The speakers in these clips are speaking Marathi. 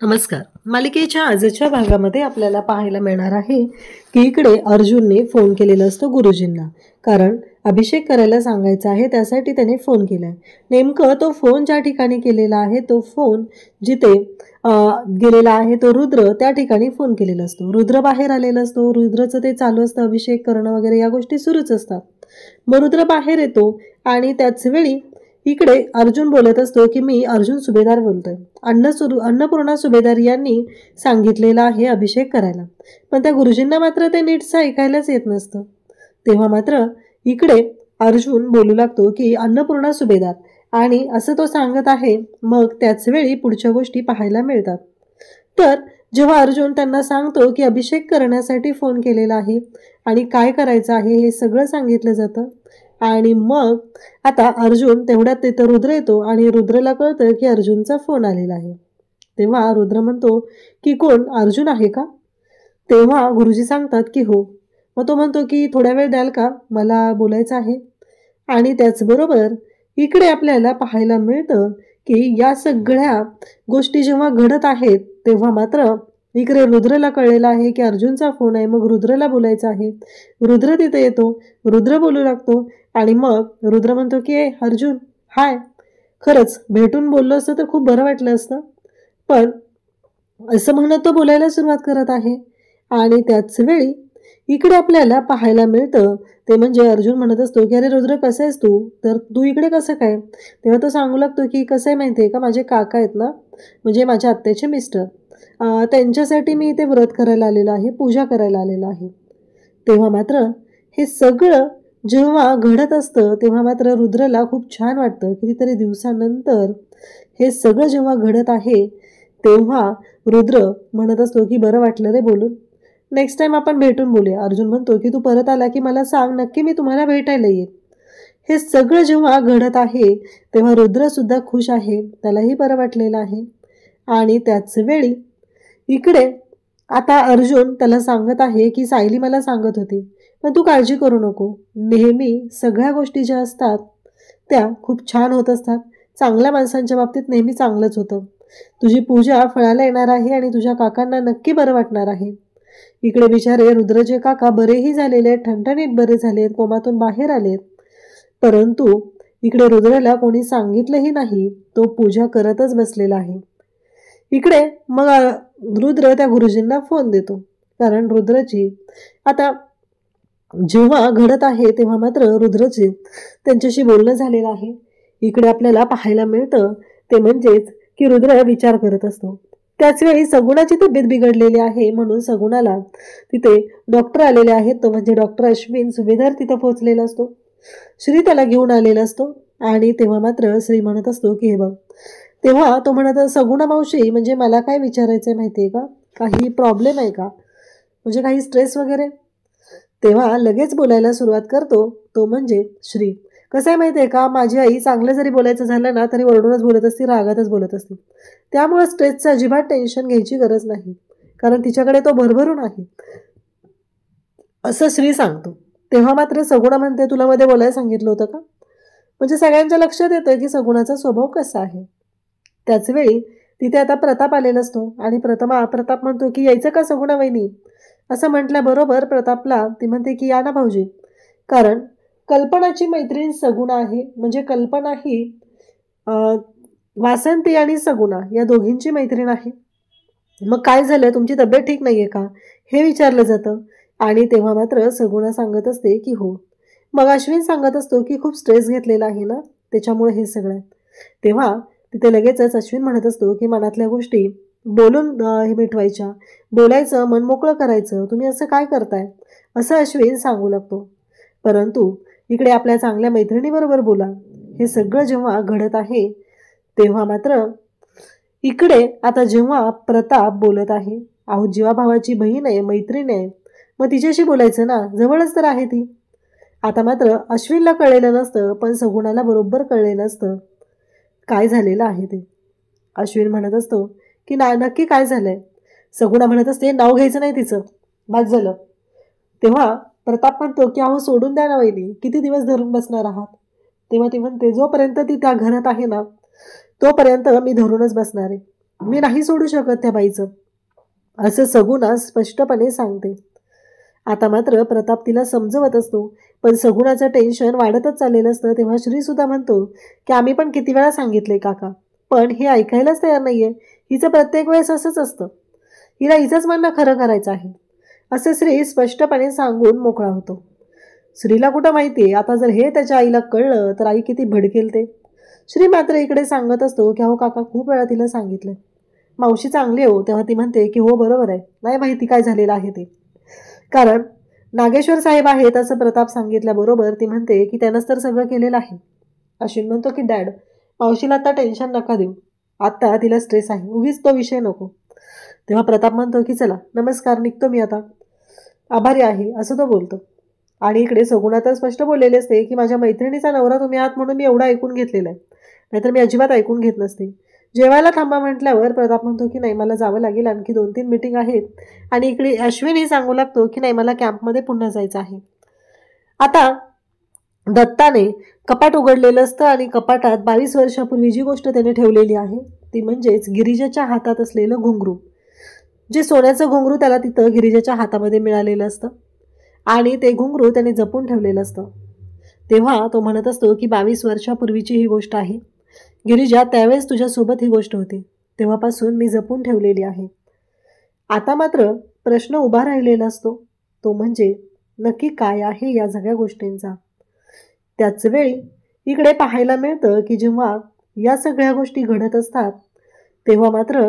नमस्कार. मालिकेच्या आजच्या भागामध्ये आपल्याला पाहायला मिळणार आहे की इकडे अर्जुनने फोन केलेला असतो गुरुजींना, कारण अभिषेक करायला सांगायचा आहे, त्यासाठी त्याने फोन केलाय. नेमकं तो फोन ज्या ठिकाणी केलेला आहे, तो फोन जिथे गेलेला आहे तो रुद्र त्या ठिकाणी फोन केलेला असतो. रुद्र बाहेर आलेला असतो. रुद्रचं ते चालू असतं, अभिषेक करणं वगैरे या गोष्टी सुरूच असतात. मग रुद्र बाहेर येतो आणि त्याच वेळी इकडे अर्जुन बोलत असतो की मी अर्जुन सुभेदार बोलतोय. अन्नपूर्णा सुभेदार यांनी सांगितलेलं आहे अभिषेक करायला, पण त्या गुरुजींना मात्र ते नीटसं ऐकायलाच येत नसतं. तेव्हा मात्र इकडे अर्जुन बोलू लागतो की अन्नपूर्णा सुभेदार, आणि असं तो सांगत आहे. मग त्याच वेळी पुढच्या गोष्टी पाहायला मिळतात. तर जेव्हा अर्जुन त्यांना सांगतो की अभिषेक करण्यासाठी फोन केलेला आहे आणि काय करायचं आहे हे सगळं सांगितलं जातं. आणि मग आता अर्जुन तेवढ्यात तिथं रुद्र येतो आणि रुद्रला कळतं की अर्जुनचा फोन आलेला आहे. तेव्हा रुद्र म्हणतो की कोण, अर्जुन आहे का? तेव्हा गुरुजी सांगतात की हो. मग तो म्हणतो की थोड्या वेळ द्याल का, मला बोलायचं आहे. आणि त्याचबरोबर इकडे आपल्याला पाहायला मिळतं की या सगळ्या गोष्टी जेव्हा घडत आहेत तेव्हा मात्र इकडे रुद्रला कळलेलं आहे की अर्जुनचा फोन आहे. मग रुद्रला बोलायचं आहे. रुद्र तिथे येतो. रुद्र बोलू लागतो आणि मग रुद्र म्हणतो की अर्जुन हाय. खरंच भेटून बोललो असतं तर खूप बरं वाटलं असतं, पण असं म्हणत तो बोलायला सुरुवात करत आहे. आणि त्याच वेळी इकडे आपल्याला पाहायला मिळतं ते म्हणजे अर्जुन म्हणत असतो की अरे रुद्र कसं आहेस तू, तर तू इकडे कसं काय? तेव्हा तो सांगू लागतो की कसं आहे माहिती आहे का, माझे काका आहेत ना, म्हणजे माझ्या आत्याचे मिस्टर, त्यांच्यासाठी मी इथे व्रत करायला आलेलो आहे, पूजा करायला आलेलो आहे. तेव्हा मात्र हे सगळं जेव्हा घडत असतं तेव्हा मात्र रुद्रला खूप छान वाटतं. कितीतरी दिवसानंतर हे सगळं जेव्हा घडत आहे तेव्हा रुद्र म्हणत असतो की बरं वाटलं रे बोलून, नेक्स्ट टाइम आपण भेटून बोलूया. अर्जुन म्हणतो की तू परत आला की मला सांग, नक्की मी तुम्हाला भेटायला येईल. हे सगळं जेव्हा घडत आहे तेव्हा रुद्रसुद्धा खुश आहे, त्यालाही बरं वाटलेलं आहे. आणि त्याच वेळी इकडे आता अर्जुन त्याला सांगत आहे की सायली मला सांगत होती, पण तू काळजी करू नको, नेहमी सगळ्या गोष्टी ज्या असतात त्या खूप छान होत असतात. चांगल्या माणसांच्या बाबतीत नेहमी चांगलंच होतं. तुझी पूजा फळाला येणार आहे आणि तुझ्या काकांना नक्की बरं वाटणार आहे. इकडे बिचारे रुद्रचे काका बरेही झालेले आहेत, ठणठणीत बरे झालेत, कोमातून बाहेर आलेत. परंतु इकडे रुद्रला कोणी सांगितलंही नाही, तो पूजा करतच बसलेला आहे. इकडे मग रुद्र त्या गुरुजींना फोन देतो, कारण रुद्रची आता जेव्हा घडत आहे तेव्हा मात्र रुद्रचे त्यांच्याशी बोलणं झालेलं आहे. इकडे आपल्याला पाहायला मिळतं ते म्हणजेच की रुद्र विचार करत असतो. त्याचवेळी सगुणाची तब्येत बिघडलेली आहे, म्हणून सगुणाला तिथे डॉक्टर आलेले आहेत, तो म्हणजे डॉक्टर अश्विन सुभेदार तिथं पोहोचलेला असतो. श्री त्याला घेऊन आलेला असतो. आणि तेव्हा मात्र श्री म्हणत असतो की हे बघ, तेव्हा तो म्हणत सगुणा मावशी, म्हणजे मला काय विचारायचं आहे माहिती आहे का, काही प्रॉब्लेम आहे का, म्हणजे काही स्ट्रेस वगैरे? तेव्हा लगेच बोलायला सुरुवात करतो तो म्हणजे श्री. कसं आहे माहिती आहे का, माझी आई चांगलं जरी बोलायचं झालं ना तरी ओरडूनच बोलत असते, रागातच बोलत असते. त्यामुळे स्ट्रेसचं अजिबात टेन्शन घ्यायची गरज नाही, कारण तिच्याकडे तो भरभरून आहे, असं श्री सांगतो. तेव्हा मात्र सगुणा म्हणते तुला मध्ये बोलायला सांगितलं होतं का? म्हणजे सगळ्यांच्या लक्षात येतं की सगुणाचा स्वभाव कसा आहे. त्याचवेळी तिथे आता प्रताप आलेला असतो आणि प्रताप म्हणतो की यायचं का सगुणा वहिनी? असं म्हटल्याबरोबर प्रतापला ती म्हणते की या ना भाऊजी, कारण कल्पनाची मैत्रीण सगुणा आहे. म्हणजे कल्पना ही वासंती आणि सगुणा या दोघींची मैत्रीण आहे. मग काय झालं, तुमची तब्येत ठीक नाही आहे का, हे विचारलं जातं. आणि तेव्हा मात्र सगुणा सांगत असते की हो. मग अश्विन सांगत असतो की खूप स्ट्रेस घेतलेला आहे ना, त्याच्यामुळे हे सगळं आहे. तेव्हा तिथे लगेचच अश्विन म्हणत असतो की मनातल्या गोष्टी बोलून हे मिटवायच्या, बोलायचं, मन मोकळं करायचं, तुम्ही असं काय करताय, असं अश्विन सांगू लागतो. परंतु इकडे आपल्या चांगल्या मैत्रिणीबरोबर बोला. हे सगळं जेव्हा घडत आहे तेव्हा मात्र इकडे आता जेव्हा प्रताप बोलत आहे, अहो जीवा भावाची बहीण आहे, मैत्रीण आहे, मग तिच्याशी बोलायचं ना, जवळच तर आहे ती. आता मात्र अश्विनला कळलेलं नसतं, पण सगुणाला बरोबर कळलेलं असतं काय झालेलं आहे ते. अश्विन म्हणत असतो की नक्की काय झालंय? सगुणा म्हणत असते नाव घ्यायचं नाही तिचं, बाद झालं. तेव्हा प्रताप म्हणतो की अहो सोडून द्या ना वहिनी, किती दिवस धरून बसणार आहात? तेव्हा ती म्हणते जोपर्यंत ती त्या घरात आहे ना तोपर्यंत मी धरूनच बसणार आहे. मी नाही सोडू शकत त्या बाईचं, असं सगुणा स्पष्टपणे सांगते. आता मात्र प्रताप तिला समजवत असतो, पण सगुणाचं टेन्शन वाढतच चाललेलं असतं. तेव्हा श्री सुद्धा म्हणतो की आम्ही पण किती वेळा सांगितले काका, पण हे ऐकायलाच तयार नाहीये. हिचं प्रत्येक वेळेस असंच असतं, हिला हिचंच म्हणणं खरं करायचं आहे, असं श्री स्पष्टपणे सांगून मोकळा होतो. श्रीला कुठं माहिती आता जर हे त्याच्या आईला कळलं तर आई किती भडकेल ते. श्री मात्र इकडे सांगत असतो की अहो काका, खूप वेळा तिला सांगितलं, मावशी चांगली हो. तेव्हा ती म्हणते की हो बरोबर आहे, नाही माहिती काय झालेलं आहे ते, कारण नागेश्वर साहेब आहेत असं प्रताप सांगितल्याबरोबर ती म्हणते की त्यानंच तर सगळं केलेलं आहे. अश्विन म्हणतो की डॅड, मावशीला आता टेन्शन नका देऊ, आत्ता तिला स्ट्रेस आहे, उगीच तो विषय नको. तेव्हा प्रताप म्हणतो की चला नमस्कार, निघतो मी आता, आभारी आहे असं तो बोलतो. आणि इकडे सगुणा तर स्पष्ट बोललेले असते की माझ्या मैत्रिणीचा नवरा तुम्ही आहात म्हणून मी एवढं ऐकून घेतलेलं आहे, नाहीतर मी अजिबात ऐकून घेत नसते. जेवायला थांबा म्हटल्यावर प्रताप म्हणतो की नाही मला जावं लागेल, आणखी 2-3 मीटिंग आहेत. आणि इकडे अश्विनही सांगू लागतो की नाही मला कॅम्पमध्ये पुन्हा जायचं आहे. आता दत्ताने कपाट उघडलेलं असतं आणि कपाटात 22 वर्षापूर्वी जी गोष्ट त्याने ठेवलेली आहे ती म्हणजेच गिरिजाच्या हातात असलेलं घुंगरू. जे सोन्याचं घुंगरू त्याला तिथं गिरिजाच्या हातामध्ये मिळालेलं असतं आणि ते घुंगरू त्याने जपून ठेवलेलं असतं. तेव्हा तो म्हणत असतो की 22 वर्षापूर्वीची ही गोष्ट आहे गिरिजा, त्यावेळेस तुझ्यासोबत ही गोष्ट होती, तेव्हापासून मी जपून ठेवलेली आहे. आता मात्र प्रश्न उभा राहिलेला असतो, तो म्हणजे नक्की काय आहे या सगळ्या गोष्टींचा. त्याच वेळी इकडे पाहायला मिळतं की जेव्हा या सगळ्या गोष्टी घडत असतात तेव्हा मात्र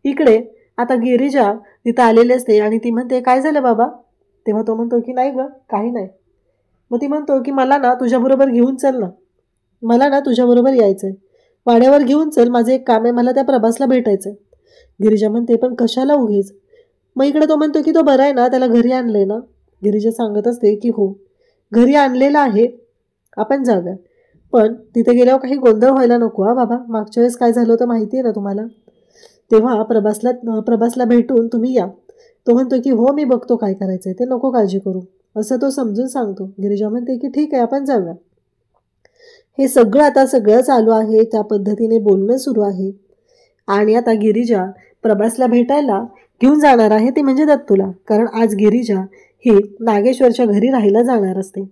इकडे आता गिरिजा तिथं आलेली असते आणि ती म्हणते काय झालं बाबा. तेव्हा तो म्हणतो की नाही ग काही नाही. मग ती म्हणतो की मला ना तुझ्याबरोबर घेऊन चल ना, मला ना तुझ्याबरोबर यायचं आहे, वाड्यावर घेऊन चल, माझं एक काम आहे, मला त्या प्रभासला भेटायचं आहे. गिरिजा म्हणते पण कशाला उगीच. मग इकडे तो म्हणतो की तो बरा आहे ना, त्याला घरी आणलंय ना. गिरिजा सांगत असते की हो घरी आणलेलं आहे, आपण जाऊया, पण तिथे गेल्यावर काही गोंधळ व्हायला नको हा बाबा, मागच्या वेळेस काय झालं होतं माहिती आहे ना तुम्हाला. तेव्हा प्रभासला भेटून तुम्ही या. तो म्हणतो की हो मी बघतो काय करायचं आहे ते, नको काळजी करू, असं तो समजून सांगतो. गिरिजा म्हणते की ठीक आहे आपण जाऊया. हे सगळं आता सगळं चालू आहे, त्या पद्धतीने बोलणं सुरू आहे. आणि आता गिरिजा प्रभासला भेटायला घेऊन जाणार आहे, ती म्हणजे दत्तूला, कारण आज गिरिजा ही नागेश्वरच्या घरी राहायला जाणार असते.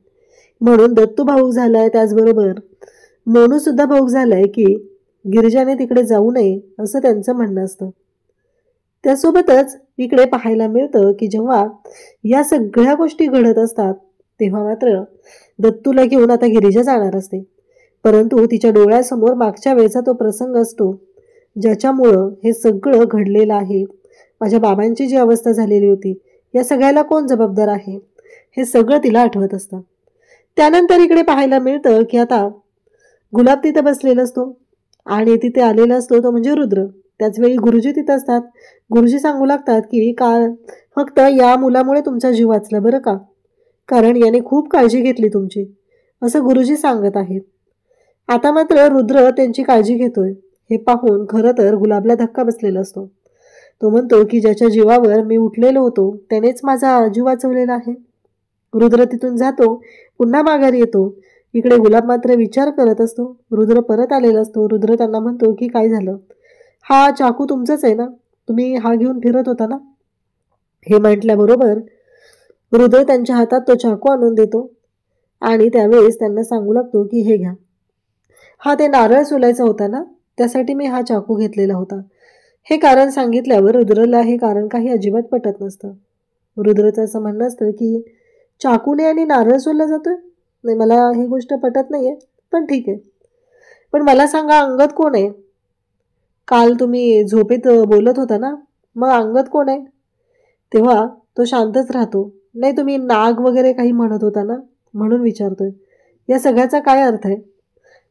म्हणून दत्तू भाऊक झालाय, त्याचबरोबर मोनूसुद्धा भाऊक झालाय की गिरिजाने तिकडे जाऊ नये असं त्यांचं म्हणणं असतं. त्यासोबतच इकडे पाहायला मिळतं की जेव्हा या सगळ्या गोष्टी घडत असतात तेव्हा मात्र दत्तूला घेऊन आता गिरिजा जाणार असते, परंतु तिच्या डोळ्यासमोर मागच्या वेळेचा तो प्रसंग असतो ज्याच्यामुळं हे सगळं घडलेलं आहे. माझ्या बाबांची जी अवस्था झालेली होती या सगळ्याला कोण जबाबदार आहे हे सगळं तिला आठवत असतं. त्यानंतर इकडे पाहायला मिळतं की आता गुलाब तिथे बसलेला असतो आणि तिथे आलेला असतो तो म्हणजे रुद्र. त्याचवेळी गुरुजी तिथं असतात. गुरुजी सांगू लागतात की का फक्त या मुलामुळे तुमचा जीव वाचला बरं का, कारण याने खूप काळजी घेतली तुमची, असं गुरुजी सांगत आहेत. आता मात्र रुद्र त्यांची काळजी घेतोय हे पाहून खरं तर गुलाबला धक्का बसलेला असतो. तो म्हणतो की ज्याच्या जीवावर मी उठलेलो होतो त्यानेच माझा जीव वाचवलेला आहे. रुद्र तिथून जातो, पुन्हा माघारी येतो. इकडे गुलाब मात्र विचार करत असतो. रुद्र परत आलेला असतो. रुद्र त्यांना म्हणतो की काय झालं, हा चाकू तुमचाच आहे ना, तुम्ही हा घेऊन फिरत होता ना. हे म्हटल्याबरोबर रुद्र त्यांच्या हातात तो चाकू आणून देतो आणि त्यावेळेस त्यांना सांगू लागतो की हे घ्या, हा ते नारळ सोलायचा होता ना, त्यासाठी मी हा चाकू घेतलेला होता. हे कारण सांगितल्यावर रुद्रला हे कारण काही अजिबात पटत नसतं. रुद्रचं असं म्हणणं असतं की चाकूने आणि नारळ सोलला जातोय, नाही मला ही गोष्ट पटत नाही आहे, पण ठीक आहे. पण मला सांगा अंगद कोण आहे, काल तुम्ही झोपेत बोलत होता ना, मग अंगद कोण आहे. तेव्हा तो शांतच राहतो. नाही तुम्ही नाग वगैरे काही म्हणत होता ना म्हणून विचारतोय, या सगळ्याचा काय अर्थ आहे,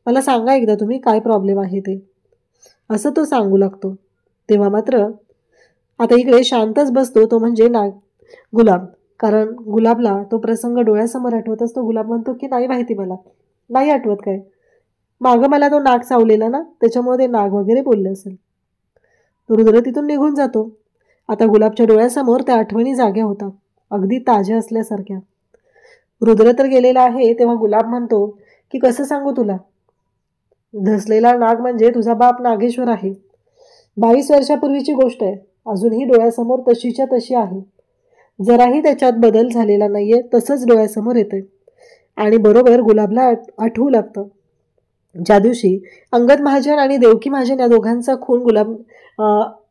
मला सांगा एकदा तुम्ही काय प्रॉब्लेम आहे ते, असं तो सांगू लागतो. तेव्हा मात्र आता इकडे शांतच बसतो तो म्हणजे गुलाब, कारण गुलाबला तो प्रसंग डोळ्यासमोर आठवत असतो. गुलाब म्हणतो की नाही माहिती, मला नाही आठवत काय, मागं मला तो नाग चावलेला ना त्याच्यामुळे ते नाग वगैरे बोलले असेल. रुद्र तिथून निघून जातो. आता गुलाबच्या डोळ्यासमोर त्या आठवणी जाग्या होतात, अगदी ताज्या असल्यासारख्या. रुद्र तर गेलेला आहे. तेव्हा गुलाब म्हणतो की कसं सांगू तुला, धसलेला नाग म्हणजे तुझा बाप नागेश्वर आहे. 22 वर्षापूर्वीची गोष्ट आहे, अजूनही डोळ्यासमोर तशीच्या तशी आहे. जराही त्याच्यात बदल झालेला नाहीये, तसंच डोळ्यासमोर येतंय. आणि बरोबर गुलाबला आठवू लागतं ज्या दिवशी अंगद महाजन आणि देवकी महाजन या दोघांचा खून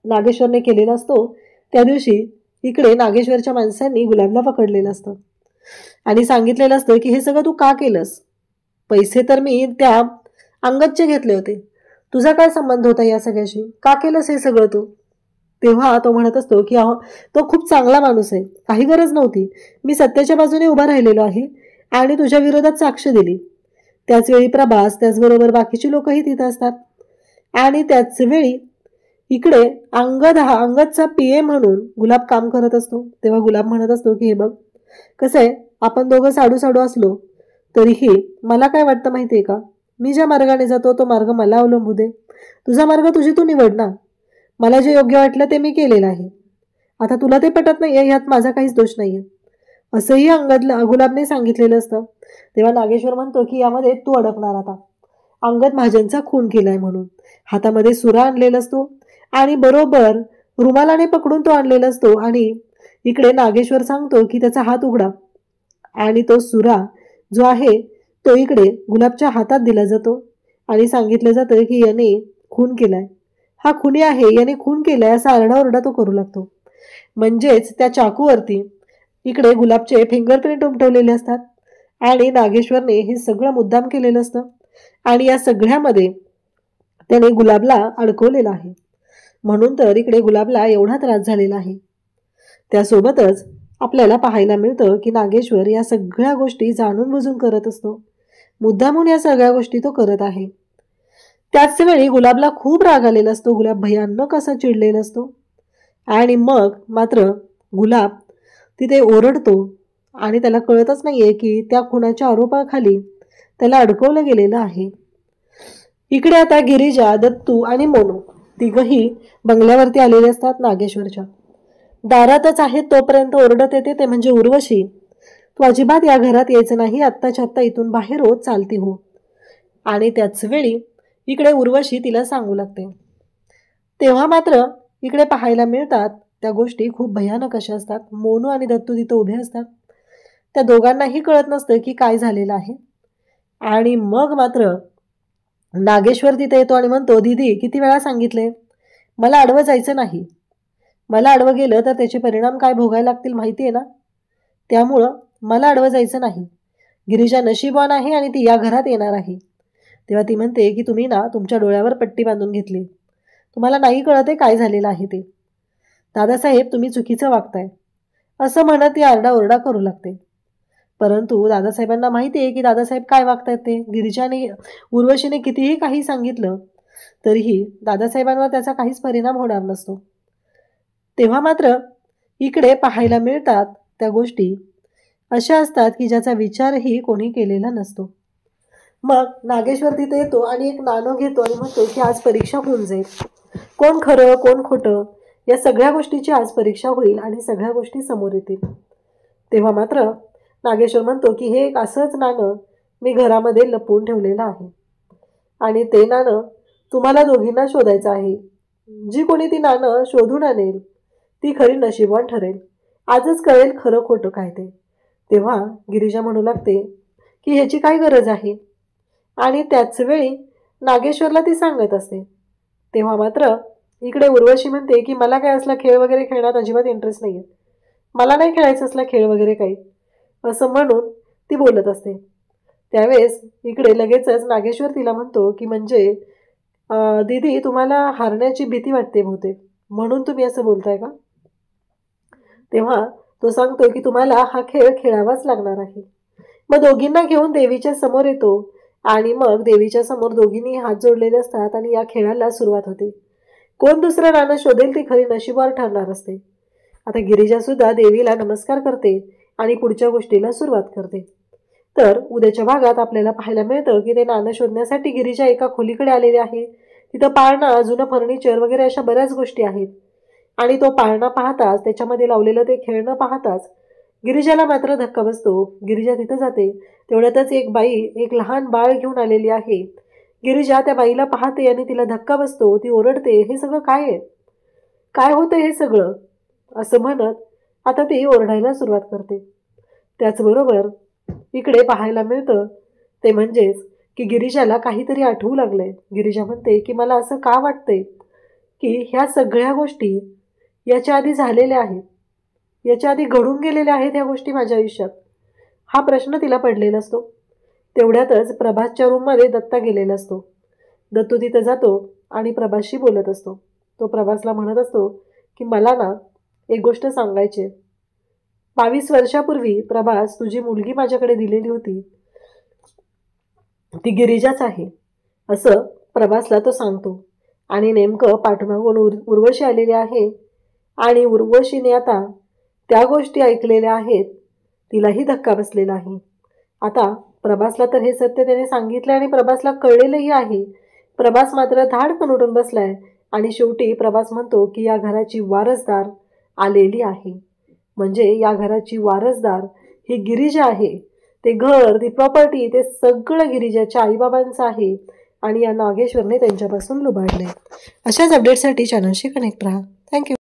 नागेश्वरने केलेला असतो. त्या दिवशी इकडे नागेश्वरच्या माणसांनी गुलाबला पकडलेलं असतं आणि सांगितलेलं असतं की हे सगळं तू का केलंस? पैसे तर मी त्या अंगदचे घेतले होते, तुझा काय संबंध होता या सगळ्याशी? का केलंस हे सगळं तू? तेव्हा तो म्हणत असतो की अहो, तो खूप चांगला माणूस आहे, काही गरज नव्हती. मी सत्याच्या बाजूने उभा राहिलेलो आहे आणि तुझ्या विरोधात साक्ष दिली. त्याचवेळी प्रभास, त्याचबरोबर बाकीची लोकही तिथं असतात. आणि त्याचवेळी इकडे अंगदचा पीए म्हणून गुलाब काम करत असतो. तेव्हा गुलाब म्हणत असतो की हे बघ, कसं आहे, आपण दोघं साडू साडू असलो तरीही मला काय वाटतं माहितीये का, मी ज्या मार्गाने जातो तो मार्ग मला अवलंबू दे. तुझा मार्ग तुझी तू निवड ना. मला जे योग्य वाटलं ते मी केलेलं आहे. आता तुला ते पटत नाहीये, ह्यात माझा काहीच दोष नाहीये, असंही गुलाबने सांगितलेलं असतं. तेव्हा नागेश्वर म्हणतो की यामध्ये तू अडकणार आता. अंगद महाजनचा खून केलाय म्हणून हातामध्ये सुरा आणलेला असतो आणि बरोबर रुमालाने पकडून तो आणलेला असतो. आणि इकडे नागेश्वर सांगतो की त्याचा हात उघडा आणि तो सुरा जो आहे तो इकडे गुलाबच्या हातात दिला जातो आणि सांगितलं जातं की याने खून केलाय, हा खुनी आहे, याने खून केलाय असा आरडाओरडा तो करू लागतो. म्हणजेच त्या चाकूवरती इकडे गुलाबचे फिंगरप्रिंट उमटवलेले असतात आणि नागेश्वरने हे सगळं मुद्दाम केलेलं असतं आणि या सगळ्यामध्ये त्याने गुलाबला अडकवलेलं आहे. म्हणून तर इकडे गुलाबला एवढा त्रास झालेला आहे. त्यासोबतच आपल्याला पाहायला मिळतं की नागेश्वर या सगळ्या गोष्टी जाणून बुजून करत असतो, मुद्दामून या सगळ्या गोष्टी तो करत आहे. त्याच वेळी गुलाबला खूप राग आलेला असतो, गुलाब भयानक असा चिडलेला असतो. आणि मग मात्र गुलाब तिथे ओरडतो आणि त्याला कळतच नाहीये की त्या खुनाच्या आरोपाखाली त्याला अडकवलं गेलेलं आहे. इकडे आता गिरिजा, दत्तू आणि मोनू तिघही बंगल्यावरती आलेले असतात. नागेश्वरच्या दारातच आहेत तोपर्यंत ओरडत येते ते म्हणजे उर्वशी, तू अजिबात या घरात यायचं नाही, आत्ताच्या आत्ता इथून बाहेर होत चालती हो. आणि त्याच वेळी इकडे उर्वशी तिला सांगू लागते. तेव्हा मात्र इकडे पाहायला मिळतात त्या गोष्टी खूप भयानक अशा असतात. मोनू आणि दत्तू तिथं उभे असतात. त्या दोघांनाही कळत नसतं की काय झालेलं आहे. आणि मग मात्र नागेश्वर तिथे येतो आणि म्हणतो, दीदी किती वेळा सांगितले, मला आडवं जायचं नाही. मला आडवं गेलं तर त्याचे परिणाम काय भोगायला लागतील माहिती आहे ना, त्यामुळं मला आडवं जायचं नाही. गिरिजा नशीबवान आहे आणि ती या घरात येणार आहे. तेव्हा ती म्हणते की तुम्ही ना तुमच्या डोळ्यावर पट्टी बांधून घेतली, तुम्हाला नाही कळत आहे काय झालेलं आहे ते. दादासाहेब तुम्ही चुकीचं वागताय, असं म्हणत ती आरडाओरडा करू लागते. परंतु दादासाहेबांना माहिती आहे की दादासाहेब काय वागतायत ते. गिरिजाने उर्वशीने कितीही काही सांगितलं तरीही दादासाहेबांवर त्याचा काहीच परिणाम होणार नसतो. तेव्हा मात्र इकडे पाहायला मिळतात त्या गोष्टी अशा असतात की ज्याचा विचारही कोणी केलेला नसतो. मग नागेश्वर तिथे येतो आणि एक नाणं घेतो आणि म्हणतो की आज परीक्षा होऊन जाईल, कोण खरं कोण खोटं या सगळ्या गोष्टीची आज परीक्षा होईल आणि सगळ्या गोष्टी समोर येतील. तेव्हा मात्र नागेश्वर म्हणतो की हे एक असंच नाणं मी घरामध्ये लपवून ठेवलेलं आहे आणि ते नाणं तुम्हाला दोघींना शोधायचं आहे. जी कोणी ती नाणं शोधून आणेल ती खरी नशीबवान ठरेल. आजच कळेल खरं खोटं काय ते. तेव्हा गिरिजा म्हणू लागते की ह्याची काय गरज आहे आणि त्याच वेळी नागेश्वरला ती सांगत असते. तेव्हा मात्र इकडे उर्वशी म्हणते की मला काय असला खेळ वगैरे खेळण्यात अजिबात इंटरेस्ट नाही आहे, मला नाही खेळायचं असला खेळ वगैरे काही, असं म्हणून ती बोलत असते. त्यावेळेस इकडे लगेचच नागेश्वर तिला म्हणतो की म्हणजे दीदी तुम्हाला हारण्याची भीती वाटते बहुतेक, म्हणून तुम्ही असं बोलताय का? तेव्हा तो सांगतो की तुम्हाला हा खेळ खेळावाच लागणार आहे. मग दोघींना घेऊन देवीच्या समोर येतो आणि मग देवीच्या समोर दोघींनी हात जोडलेले असतात आणि या खेळाला सुरुवात होते. कोण दुसरं नाणं शोधेल ती खरी नशीबवार ठरणार असते. आता गिरिजा सुद्धा देवीला नमस्कार करते आणि पुढच्या गोष्टीला सुरुवात करते. तर उद्याच्या भागात आपल्याला पाहायला मिळतं की ते नाणं शोधण्यासाठी गिरिजा एका खोलीकडे आलेली आहे. तिथं पाळणा, जुनं फर्निचर वगैरे अशा बऱ्याच गोष्टी आहेत आणि तो पाळणा पाहताच, त्याच्यामध्ये लावलेलं ते खेळणं पाहताच गिरिजाला मात्र धक्का बसतो. गिरिजा तिथं जाते. तेवढ्यातच एक बाई एक लहान बाळ घेऊन आलेली आहे. गिरिजा त्या बाईला पाहते आणि तिला धक्का बसतो. ती ओरडते, हे सगळं काय आहे? काय होतं हे सगळं? असं म्हणत आता ती ओरडायला सुरुवात करते. त्याचबरोबर इकडे पाहायला मिळतं ते म्हणजेच की गिरिजाला काहीतरी आठवू लागलंय. गिरिजा म्हणते की मला असं का वाटतंय की ह्या सगळ्या गोष्टी याच्या आधी झालेल्या आहेत, याच्या आधी घडून गेलेल्या आहेत ह्या गोष्टी माझ्या आयुष्यात. हा प्रश्न तिला पडलेला असतो. तेवढ्यातच प्रभासच्या रूममध्ये दत्ता गेलेला असतो. दत्तू तिथं जातो आणि प्रभासशी बोलत असतो. तो प्रभासला म्हणत असतो की मला ना एक गोष्ट सांगायची आहे. 22 वर्षापूर्वी प्रभास तुझी मुलगी माझ्याकडे दिलेली होती, ती गिरिजाच आहे असं प्रभासला तो सांगतो. आणि नेमकं पाठमागून उर्वशी आलेली आहे आणि उर्वशीने आता त्या गोष्टी ऐकलेल्या आहेत. तिलाही धक्का बसलेला आहे. आता प्रभासला तर हे सत्य त्याने सांगितलं आणि प्रभासला कळलेलंही आहे. प्रभास मात्र धाडकन उठून बसलाय आणि शेवटी प्रभास म्हणतो की या घराची वारसदार आलेली आहे. म्हणजे या घराची वारसदार ही गिरिजा आहे. ते घर, ती प्रॉपर्टी, ते सगळं गिरिजाच्या आईबाबांचं आहे आणि या नागेश्वरने त्यांच्यापासून लुबाडले. अशाच अपडेटसाठी चॅनलशी कनेक्ट राहा. थँक्यू.